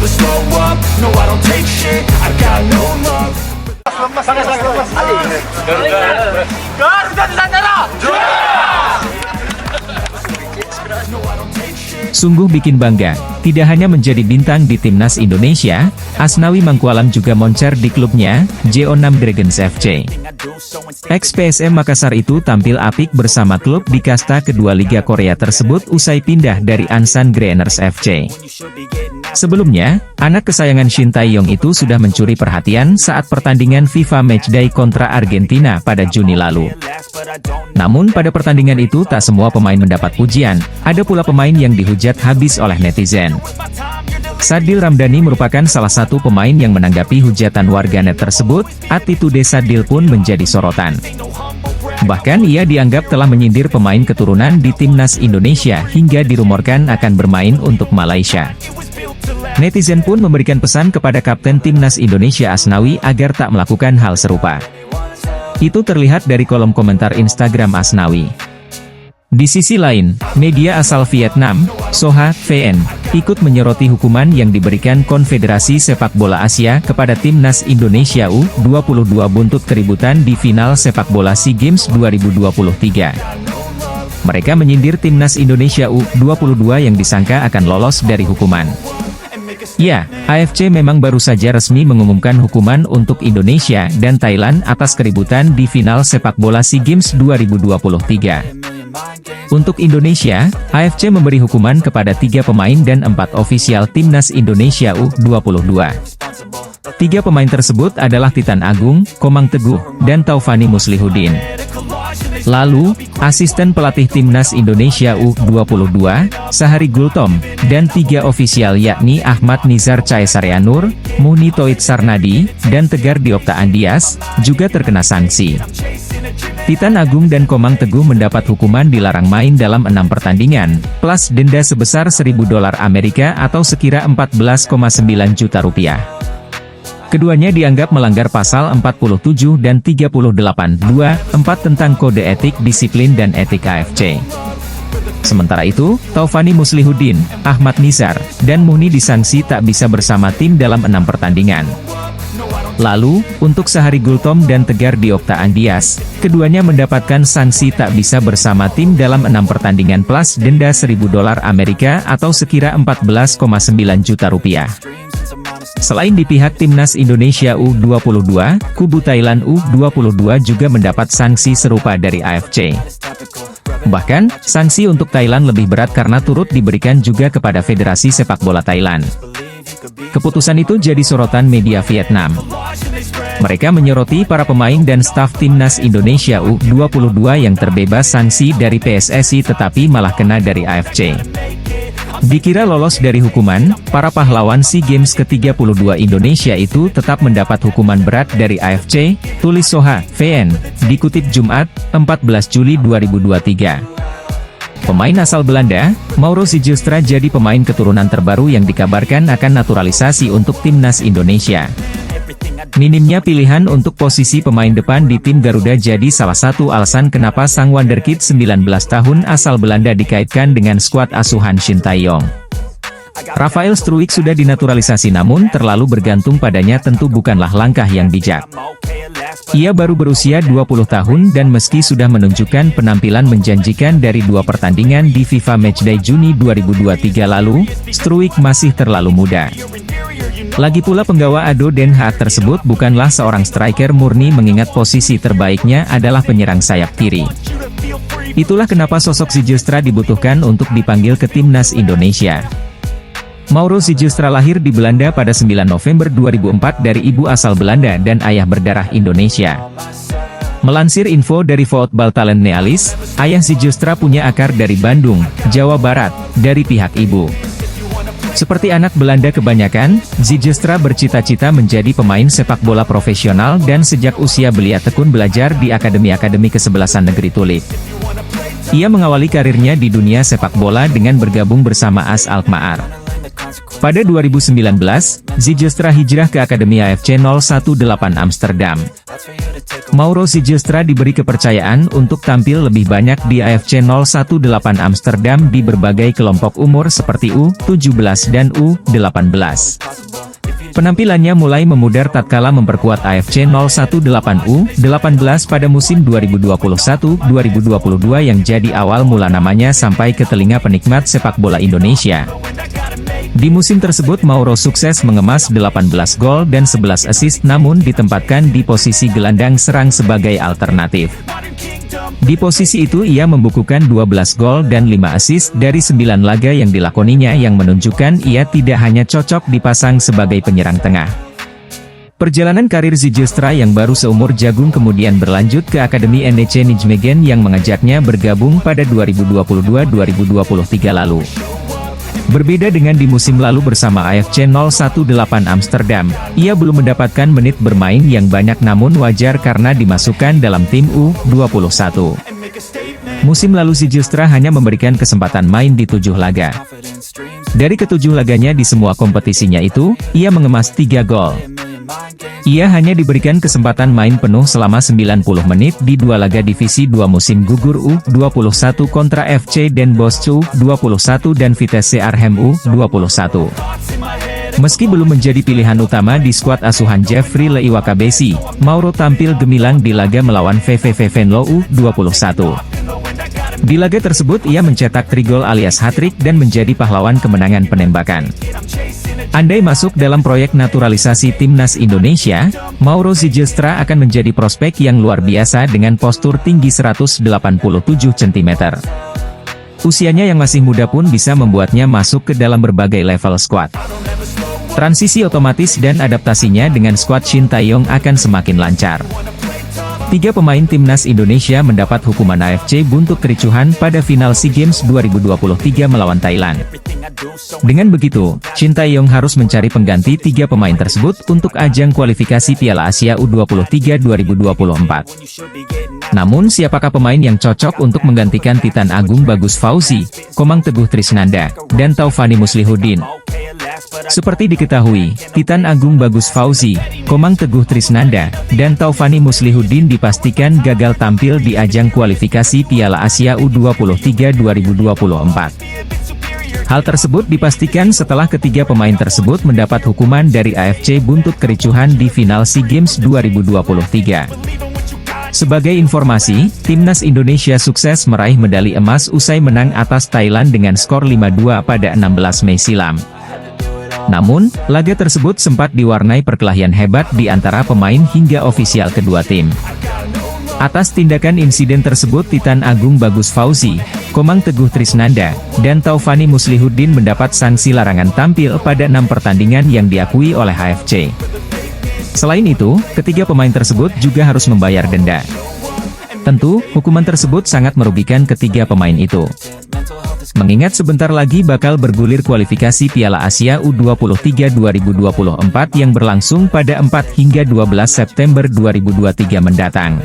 never slow up, no I don't take shit, I got no love. Sungguh bikin bangga, tidak hanya menjadi bintang di timnas Indonesia, Asnawi Mangkualam juga moncer di klubnya, JO6 Dragons FC. Ex-PSM Makassar itu tampil apik bersama klub di kasta kedua Liga Korea tersebut usai pindah dari Ansan Greeners FC. Sebelumnya, anak kesayangan Shin Tae-yong itu sudah mencuri perhatian saat pertandingan FIFA Matchday kontra Argentina pada Juni lalu. Namun pada pertandingan itu tak semua pemain mendapat pujian, ada pula pemain yang dihujat habis oleh netizen. Sadil Ramdhani merupakan salah satu pemain yang menanggapi hujatan warganet tersebut, attitude Sadil pun menjadi sorotan. Bahkan ia dianggap telah menyindir pemain keturunan di timnas Indonesia hingga dirumorkan akan bermain untuk Malaysia. Netizen pun memberikan pesan kepada Kapten Timnas Indonesia Asnawi agar tak melakukan hal serupa. Itu terlihat dari kolom komentar Instagram Asnawi. Di sisi lain, media asal Vietnam, Soha VN, ikut menyoroti hukuman yang diberikan Konfederasi Sepak Bola Asia kepada Timnas Indonesia U22 buntut keributan di final sepak bola SEA Games 2023. Mereka menyindir Timnas Indonesia U22 yang disangka akan lolos dari hukuman. Ya, AFC memang baru saja resmi mengumumkan hukuman untuk Indonesia dan Thailand atas keributan di final sepak bola SEA Games 2023. Untuk Indonesia, AFC memberi hukuman kepada 3 pemain dan 4 ofisial Timnas Indonesia U22. 3 pemain tersebut adalah Titan Agung, Komang Teguh, dan Taufani Muslihuddin. Lalu, asisten pelatih Timnas Indonesia U22, Sahari Gultom, dan 3 ofisial yakni Ahmad Nizar Caesarianur, Muhni Toit Sarnadi, dan Tegar Diopta Andias, juga terkena sanksi. Titan Agung dan Komang Teguh mendapat hukuman dilarang main dalam 6 pertandingan, plus denda sebesar $1.000 Amerika atau sekira 14,9 juta rupiah. Keduanya dianggap melanggar pasal 47 dan 38(2)(4) tentang Kode Etik Disiplin dan Etik AFC. Sementara itu, Taufani Muslihuddin, Ahmad Nizar, dan Muhni disanksi tak bisa bersama tim dalam 6 pertandingan. Lalu, untuk Sahari Gultom dan Tegar Diopta Andias, keduanya mendapatkan sanksi tak bisa bersama tim dalam 6 pertandingan plus denda $1.000 Amerika atau sekira 14,9 juta rupiah. Selain di pihak Timnas Indonesia U22, kubu Thailand U22 juga mendapat sanksi serupa dari AFC. Bahkan, sanksi untuk Thailand lebih berat karena turut diberikan juga kepada Federasi Sepak Bola Thailand. Keputusan itu jadi sorotan media Vietnam. Mereka menyoroti para pemain dan staf Timnas Indonesia U22 yang terbebas sanksi dari PSSI tetapi malah kena dari AFC. Dikira lolos dari hukuman, para pahlawan SEA Games ke-32 Indonesia itu tetap mendapat hukuman berat dari AFC, tulis Soha VN, dikutip Jumat, 14 Juli 2023. Pemain asal Belanda, Mauro Sijilstra jadi pemain keturunan terbaru yang dikabarkan akan naturalisasi untuk Timnas Indonesia. Minimnya pilihan untuk posisi pemain depan di tim Garuda jadi salah satu alasan kenapa sang wonderkid 19 tahun asal Belanda dikaitkan dengan skuad asuhan Shin Tae-yong. Rafael Struijk sudah dinaturalisasi namun terlalu bergantung padanya tentu bukanlah langkah yang bijak. Ia baru berusia 20 tahun dan meski sudah menunjukkan penampilan menjanjikan dari 2 pertandingan di FIFA Matchday Juni 2023 lalu, Struijk masih terlalu muda. Lagi pula penggawa Ado Den Haag tersebut bukanlah seorang striker murni mengingat posisi terbaiknya adalah penyerang sayap kiri. Itulah kenapa sosok Sijilstra dibutuhkan untuk dipanggil ke Timnas Indonesia. Mauro Sijilstra lahir di Belanda pada 9 November 2004 dari ibu asal Belanda dan ayah berdarah Indonesia. Melansir info dari Voetbal Talent Nealis, ayah Sijilstra punya akar dari Bandung, Jawa Barat, dari pihak ibu. Seperti anak Belanda kebanyakan, Sijilstra bercita-cita menjadi pemain sepak bola profesional dan sejak usia belia tekun belajar di akademi-akademi kesebelasan negeri Tulip. Ia mengawali karirnya di dunia sepak bola dengan bergabung bersama AS Alkmaar. Pada 2019, Sijilstra hijrah ke Akademi AFC 018 Amsterdam. Mauro Sijilstra diberi kepercayaan untuk tampil lebih banyak di AFC 018 Amsterdam di berbagai kelompok umur seperti U17 dan U18. Penampilannya mulai memudar tatkala memperkuat AFC 018 U18 pada musim 2021-2022 yang jadi awal mula namanya sampai ke telinga penikmat sepak bola Indonesia. Di musim tersebut Mauro sukses mengemas 18 gol dan 11 assist namun ditempatkan di posisi gelandang serang sebagai alternatif. Di posisi itu ia membukukan 12 gol dan 5 assist dari 9 laga yang dilakoninya yang menunjukkan ia tidak hanya cocok dipasang sebagai penyerang tengah. Perjalanan karir Sijilstra yang baru seumur jagung kemudian berlanjut ke Akademi NEC Nijmegen yang mengajaknya bergabung pada 2022-2023 lalu. Berbeda dengan di musim lalu bersama AFC 018 Amsterdam, ia belum mendapatkan menit bermain yang banyak namun wajar karena dimasukkan dalam tim U21. Musim lalu Sijilstra hanya memberikan kesempatan main di 7 laga. Dari ke-7 laganya di semua kompetisinya itu, ia mengemas 3 gol. Ia hanya diberikan kesempatan main penuh selama 90 menit di 2 laga Divisi 2 musim gugur U21 kontra FC Den Bosch U21 dan Vitesse Arnhem U21. Meski belum menjadi pilihan utama di skuad asuhan Jeffrey Leiwakabesi, Mauro tampil gemilang di laga melawan VVV Venlo U21. Di laga tersebut ia mencetak 3 gol alias hat-trick dan menjadi pahlawan kemenangan penembakan. Andai masuk dalam proyek naturalisasi Timnas Indonesia, Mauro Sijilstra akan menjadi prospek yang luar biasa dengan postur tinggi 187 cm. Usianya yang masih muda pun bisa membuatnya masuk ke dalam berbagai level skuad. Transisi otomatis dan adaptasinya dengan skuad Shin Tae-yong akan semakin lancar. 3 pemain Timnas Indonesia mendapat hukuman AFC buntut kericuhan pada final SEA Games 2023 melawan Thailand. Dengan begitu, Shin Tae-yong harus mencari pengganti 3 pemain tersebut untuk ajang kualifikasi Piala Asia U23 2024. Namun siapakah pemain yang cocok untuk menggantikan Titan Agung Bagus Fauzi, Komang Teguh Trisnanda, dan Taufani Muslihuddin? Seperti diketahui, Titan Agung Bagus Fauzi, Komang Teguh Trisnanda, dan Taufani Muslihuddin dipastikan gagal tampil di ajang kualifikasi Piala Asia U23 2024. Hal tersebut dipastikan setelah ketiga pemain tersebut mendapat hukuman dari AFC buntut kericuhan di final SEA Games 2023. Sebagai informasi, Timnas Indonesia sukses meraih medali emas usai menang atas Thailand dengan skor 5-2 pada 16 Mei silam. Namun, laga tersebut sempat diwarnai perkelahian hebat di antara pemain hingga ofisial kedua tim. Atas tindakan insiden tersebut Titan Agung Bagus Fauzi, Komang Teguh Trisnanda, dan Taufani Muslihuddin mendapat sanksi larangan tampil pada 6 pertandingan yang diakui oleh AFC. Selain itu, ketiga pemain tersebut juga harus membayar denda. Tentu, hukuman tersebut sangat merugikan ketiga pemain itu. Mengingat sebentar lagi bakal bergulir kualifikasi Piala Asia U23 2024 yang berlangsung pada 4 hingga 12 September 2023 mendatang.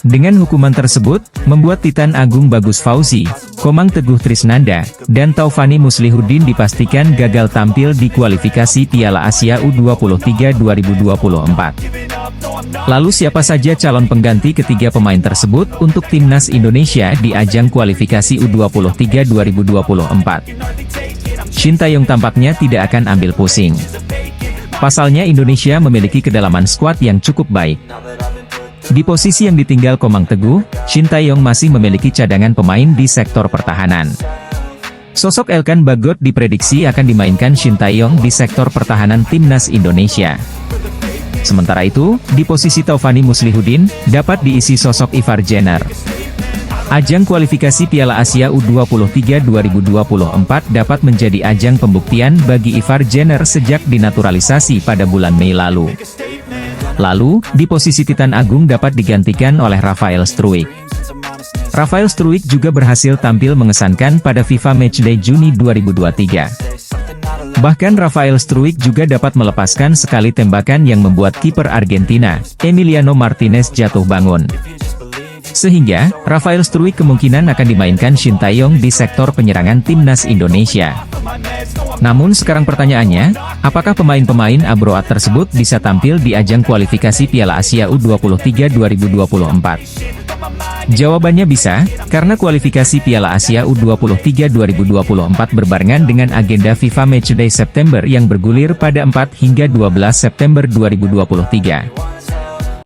Dengan hukuman tersebut, membuat Titan Agung Bagus Fauzi, Komang Teguh Trisnanda, dan Taufani Muslihuddin dipastikan gagal tampil di kualifikasi Piala Asia U23 2024. Lalu siapa saja calon pengganti ketiga pemain tersebut untuk Timnas Indonesia di ajang kualifikasi U23 2024? Shin Tae-yong tampaknya tidak akan ambil pusing. Pasalnya Indonesia memiliki kedalaman skuad yang cukup baik. Di posisi yang ditinggal Komang Teguh, Shin Tae-yong masih memiliki cadangan pemain di sektor pertahanan. Sosok Elkan Bagot diprediksi akan dimainkan Shin Tae-yong di sektor pertahanan Timnas Indonesia. Sementara itu, di posisi Taufani Muslihuddin, dapat diisi sosok Ivar Jenner. Ajang kualifikasi Piala Asia U23 2024 dapat menjadi ajang pembuktian bagi Ivar Jenner sejak dinaturalisasi pada bulan Mei lalu. Lalu, di posisi Titan Agung dapat digantikan oleh Rafael Struijk. Rafael Struijk juga berhasil tampil mengesankan pada FIFA Matchday Juni 2023. Bahkan Rafael Struijk juga dapat melepaskan sekali tembakan yang membuat kiper Argentina, Emiliano Martinez jatuh bangun. Sehingga, Rafael Struijk kemungkinan akan dimainkan Shin Tae-yong di sektor penyerangan Timnas Indonesia. Namun sekarang pertanyaannya, Apakah pemain-pemain Abroad tersebut bisa tampil di ajang kualifikasi Piala Asia U23 2024? Jawabannya bisa, karena kualifikasi Piala Asia U23 2024 berbarengan dengan agenda FIFA Matchday September yang bergulir pada 4 hingga 12 September 2023.